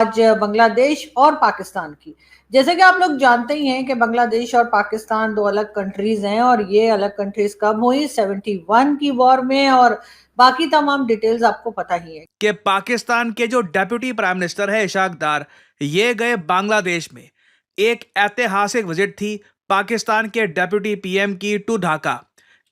आज बांग्लादेश और पाकिस्तान की। जैसे कि आप लोग जानते ही हैं कि बांग्लादेश और पाकिस्तान दो अलग कंट्रीज हैं और ये अलग कंट्रीज कब हुई, 71 की वॉर में, और बाकी तमाम डिटेल्स आपको पता ही है कि पाकिस्तान के जो डेप्यूटी प्राइम मिनिस्टर है इशाक डार, ये गए बांग्लादेश में। एक ऐतिहासिक विजिट थी पाकिस्तान के डेप्यूटी पीएम की टू ढाका।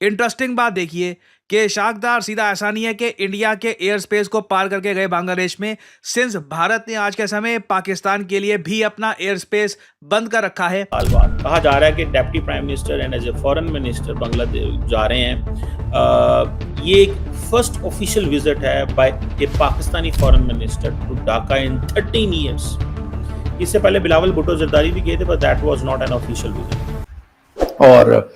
इंटरेस्टिंग बात देखिए कि इशाक डार सीधा ऐसा नहीं है कि इंडिया के एयर स्पेस को पार करके गए बांग्लादेश में, सिंस भारत ने आज के समय पाकिस्तान के लिए भी अपना एयर स्पेस बंद कर रखा है। कहा जा रहा है कि deputy prime minister and as a foreign minister Bangladesh जा रहे हैं। ये एक फर्स्ट ऑफिशियल विजिट है by a Pakistani foreign minister to Dhaka in 13 years. इससे पहले बिलावल भुट्टो जरदारी भी गए थे, but that was not an official visit. और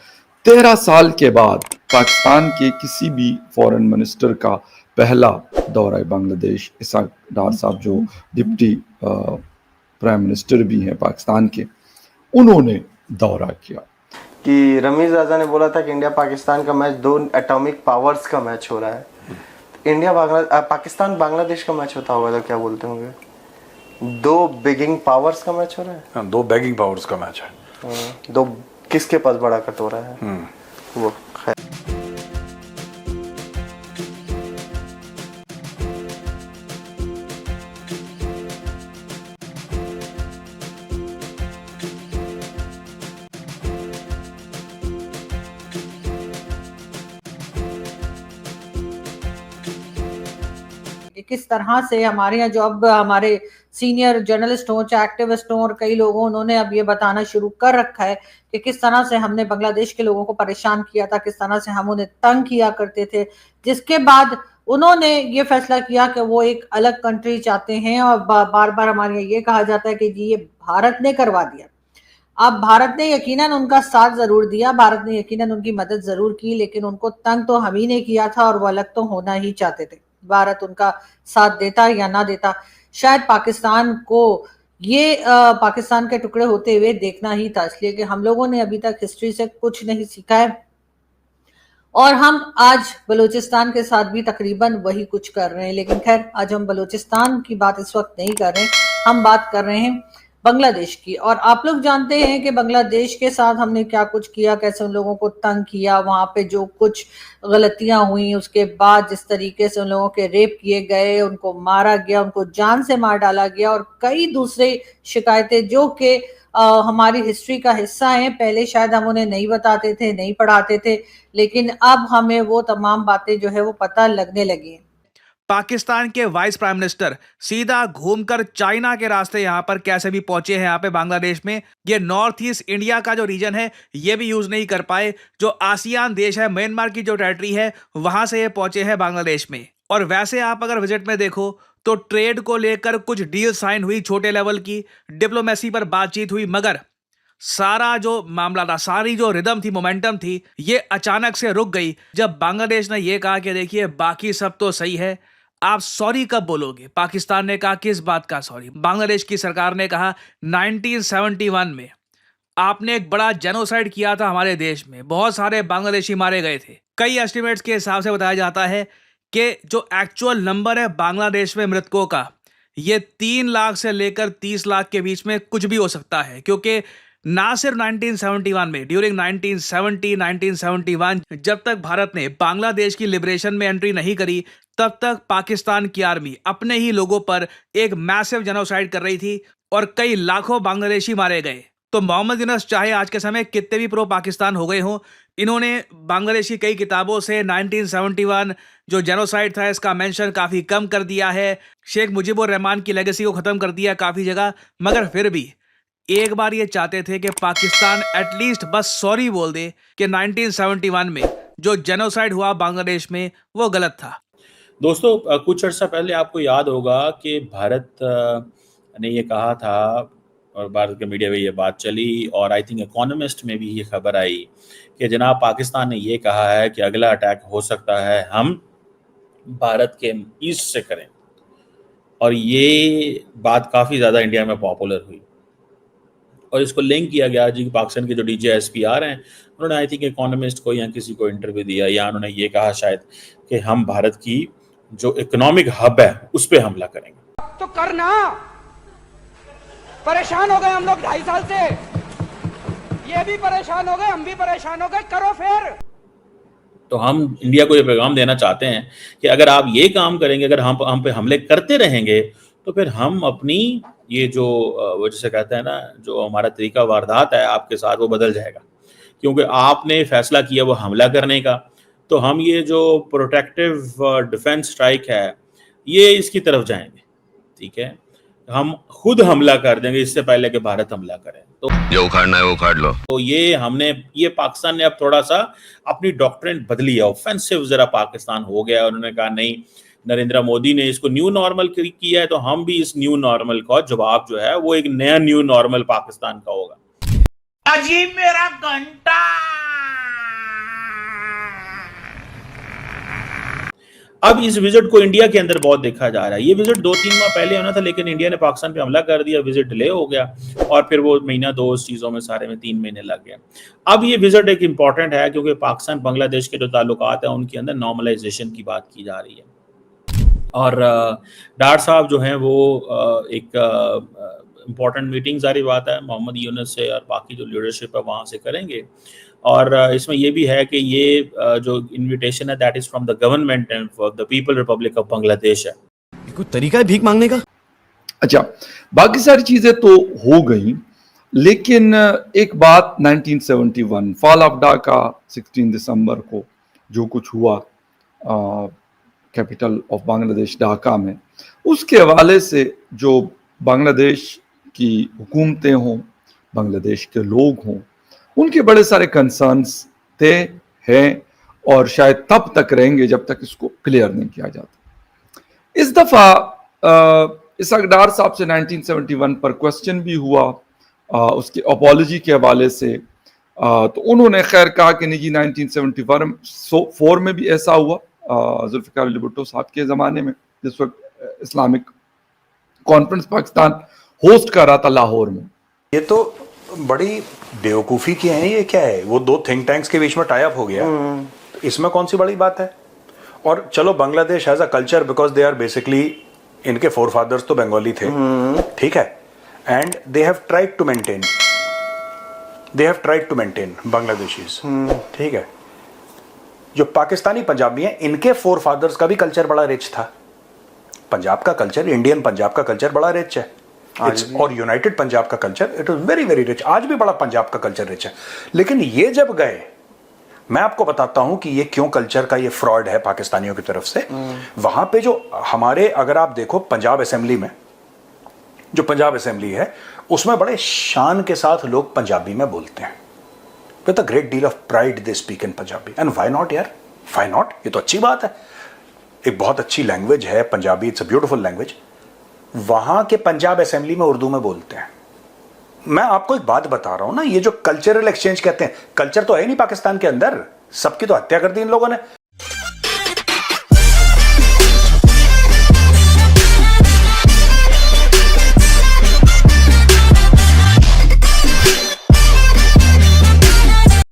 13 साल के बाद पाकिस्तान के किसी भी फॉरेन मिनिस्टर का पहला दौरा है बांग्लादेश। इशाक डार साहब जो डिप्टी प्राइम मिनिस्टर भी हैं पाकिस्तान के, उन्होंने दौरा किया। कि रमीज राजा ने बोला था कि इंडिया पाकिस्तान का मैच दो एटॉमिक पावर्स का मैच हो रहा है। पाकिस्तान बांग्लादेश का मैच होता होगा तो क्या बोलते होंगे? दो बिगिंग पावर्स का मैच हो रहा है। हाँ, दो बैगिंग पावर्स का मैच है। दो किसके पास बड़ा कटोरा है वो। किस तरह से हमारे यहाँ जो अब हमारे सीनियर जर्नलिस्ट हों, चाहे एक्टिविस्ट हों, और कई लोगों उन्होंने अब ये बताना शुरू कर रखा है कि किस तरह से हमने बांग्लादेश के लोगों को परेशान किया था, किस तरह से हम उन्हें तंग किया करते थे, जिसके बाद उन्होंने ये फैसला किया कि वो एक अलग कंट्री चाहते हैं। और बार बार हमारे यहाँ ये कहा जाता है कि जी ये भारत ने करवा दिया। अब भारत ने यकीनन उनका साथ जरूर दिया, भारत ने यकीनन उनकी मदद जरूर की, लेकिन उनको तंग तो हम ही ने किया था और वो अलग तो होना ही चाहते थे। भारत उनका साथ देता या ना देता, शायद पाकिस्तान को ये पाकिस्तान के टुकड़े होते हुए देखना ही था, इसलिए कि हम लोगों ने अभी तक हिस्ट्री से कुछ नहीं सीखा है और हम आज बलूचिस्तान के साथ भी तकरीबन वही कुछ कर रहे हैं। लेकिन खैर, आज हम बलूचिस्तान की बात इस वक्त नहीं कर रहे हैं, हम बात कर रहे हैं बांग्लादेश की। और आप लोग जानते हैं कि बांग्लादेश के साथ हमने क्या कुछ किया, कैसे उन लोगों को तंग किया, वहां पे जो कुछ गलतियां हुई, उसके बाद जिस तरीके से उन लोगों के रेप किए गए, उनको मारा गया, उनको जान से मार डाला गया, और कई दूसरे शिकायतें जो कि हमारी हिस्ट्री का हिस्सा हैं। पहले शायद हम उन्हें नहीं बताते थे, नहीं पढ़ाते थे, लेकिन अब हमें वो तमाम बातें जो है वो पता लगने लगी हैं। पाकिस्तान के वाइस प्राइम मिनिस्टर सीधा घूमकर चाइना के रास्ते यहां पर कैसे भी पहुंचे हैं यहाँ पे बांग्लादेश में। ये नॉर्थ ईस्ट इंडिया का जो रीजन है ये भी यूज नहीं कर पाए। जो आसियान देश है, म्यांमार की जो टेरिटरी है, वहां से ये पहुंचे हैं बांग्लादेश में। और वैसे आप अगर विजिट में देखो तो ट्रेड को लेकर कुछ डील साइन हुई, छोटे लेवल की डिप्लोमेसी पर बातचीत हुई, मगर सारा जो मामला था, सारी जो रिदम थी, मोमेंटम थी, ये अचानक से रुक गई जब बांग्लादेश ने ये कहा कि देखिए बाकी सब तो सही है, आप सॉरी कब बोलोगे। पाकिस्तान ने कहा किस बात का सॉरी। बांग्लादेश की सरकार ने कहा 1971 में आपने एक बड़ा जेनोसाइड किया था हमारे देश में, बहुत सारे बांग्लादेशी मारे गए थे। कई एस्टिमेट्स के हिसाब से बताया जाता है कि जो एक्चुअल नंबर है बांग्लादेश में मृतकों का, ये 3 लाख से लेकर 30 लाख के बीच में कुछ भी हो सकता है। क्योंकि ना सिर्फ 1971 में, ड्यूरिंग 1971 जब तक भारत ने बांग्लादेश की लिबरेशन में एंट्री नहीं करी, तब तक पाकिस्तान की आर्मी अपने ही लोगों पर एक मैसिव जेनोसाइड कर रही थी और कई लाखों बांग्लादेशी मारे गए। तो मोहम्मद यूनुस चाहे आज के समय कितने भी प्रो पाकिस्तान हो गए हों, इन्होंने बांग्लादेश की कई किताबों से 1971 जो जेनोसाइड था इसका मेंशन काफी कम कर दिया है। शेख मुजीबुर रहमान की लेगेसी को खत्म कर दिया काफी जगह, मगर फिर भी एक बार ये चाहते थे कि पाकिस्तान एटलीस्ट बस सॉरी बोल दे कि 1971 में जो जेनोसाइड हुआ बांग्लादेश में वो गलत था। दोस्तों, कुछ अर्सा पहले आपको याद होगा कि भारत ने ये कहा था और भारत के मीडिया में ये बात चली और आई थिंक इकोनॉमिस्ट में भी ये खबर आई कि जनाब पाकिस्तान ने ये कहा है कि अगला अटैक हो सकता है हम भारत के ईस्ट से करें। और ये बात काफ़ी ज़्यादा इंडिया में पॉपुलर हुई और इसको लिंक किया गया जी। पाकिस्तान के जो DGSPR हैं उन्होंने आई थिंक इकोनॉमिस्ट को या किसी को इंटरव्यू दिया या उन्होंने ये कहा शायद कि हम भारत की जो इकोनॉमिक हब है उस पर हमला करेंगे। तो करना, परेशान हो गए हम लोग 2.5 साल से, ये भी परेशान हो गए, हम भी परेशान हो गए, करो फिर। तो हम इंडिया को ये पैगाम देना चाहते हैं कि अगर आप ये काम करेंगे, अगर हम पे हमले करते रहेंगे, तो फिर हम अपनी ये जो वो जिसे कहते हैं ना, जो हमारा तरीका वारदात है आपके साथ, वो बदल जाएगा। क्योंकि आपने फैसला किया वो हमला करने का, तो हम ये जो प्रोटेक्टिव डिफेंस स्ट्राइक है, ये इसकी तरफ जाएंगे। ठीक है, हम खुद हमला कर देंगे इससे पहले कि भारत हमला करे। तो जो उखाड़ना है वो उखाड़ लो। तो ये पाकिस्तान ने अब थोड़ा सा अपनी डॉक्ट्रिन बदली है, ऑफेंसिव जरा पाकिस्तान हो गया। उन्होंने कहा नहीं, नरेंद्र मोदी ने इसको न्यू नॉर्मल किया है, तो हम भी इस न्यू नॉर्मल का जवाब जो है वो एक नया न्यू नॉर्मल पाकिस्तान का होगा। अजीब मेरा घंटा। अब इस विजिट को इंडिया के अंदर बहुत देखा जा रहा है। ये विजिट 2-3 माह पहले होना था, लेकिन इंडिया ने पाकिस्तान पे हमला कर दिया, विजिट डिले हो गया, और फिर वो महीना 2 इस चीज़ों में सारे में 3 महीने लग गए। अब ये विजिट एक इम्पॉर्टेंट है क्योंकि पाकिस्तान बांग्लादेश के जो ताल्लुकात हैं उनके अंदर नॉर्मलाइजेशन की बात की जा रही है। और डार साहब जो हैं वो एक इम्पॉर्टेंट मीटिंग, जारी बात है, मोहम्मद यूनुस से और बाकी जो लीडरशिप है वहाँ से करेंगे। और इसमें ये भी है कि ये जो इनविटेशन है that is from the government and for the people Republic of Bangladesh है। कोई तरीका है भीख मांगने का? अच्छा, बाकी सारी चीजें तो हो गई, लेकिन एक बात 1971 फॉल ऑफ ढाका 16 दिसंबर को जो कुछ हुआ कैपिटल ऑफ बांग्लादेश ढाका में, उसके हवाले से जो बांग्लादेश की हुकूमतें हों, बांग्लादेश के लोग हों, उनके बड़े सारे कंसर्न्स थे, हैं, और शायद तब तक रहेंगे जब तक इसको क्लियर नहीं किया जाता। इस दफ़ा इसाक डार साहब से 1971 पर क्वेश्चन भी हुआ उसके अपॉलॉजी के हवाले से, तो उन्होंने खैर कहा कि नहीं जी 1974 में भी ऐसा हुआ, जुल्फ़िकार अली भुट्टो साहब के ज़माने में, जिस वक्त इस्लामिक कॉन्फ्रेंस पाकिस्तान होस्ट कर रहा था लाहौर में। ये तो बड़ी बेवकूफ़ी की है, ये क्या है, वो 2 थिंक टैंक्स के बीच में टाई अप हो गया, इसमें कौन सी बड़ी बात है। और चलो Bangladesh has a culture because they are basically, इनके फोरफादर्स तो बंगाली थे, ठीक है, and they have tried to maintain Bangladeshis, ठीक है। जो पाकिस्तानी पंजाबी हैं, इनके फोरफादर्स का भी कल्चर बड़ा रिच था। पंजाब का कल्चर, इंडियन पंजाब का कल्चर बड़ा रिच है, और यूनाइटेड पंजाब का culture it is very very rich. आज भी बड़ा पंजाब का कल्चर रिच है, लेकिन ये जब गए, मैं आपको बताता हूं कि ये क्यों कल्चर का ये फ्रॉड है पाकिस्तानियों की तरफ से। वहां पे जो हमारे, अगर आप देखो पंजाब असेंबली में, जो पंजाब असेंबली है उसमें बड़े शान के साथ लोग पंजाबी में बोलते हैं, with a great deal of pride they speak in Punjabi, and why not यार, व्हाई नॉट, ये तो अच्छी बात है, एक बहुत अच्छी लैंग्वेज है Punjabi, it's a beautiful language. वहां के पंजाब असेंबली में उर्दू में बोलते हैं। मैं आपको एक बात बता रहा हूं ना, ये जो कल्चरल एक्सचेंज कहते हैं, कल्चर तो है नहीं पाकिस्तान के अंदर, सबकी तो हत्या कर दी इन लोगों ने।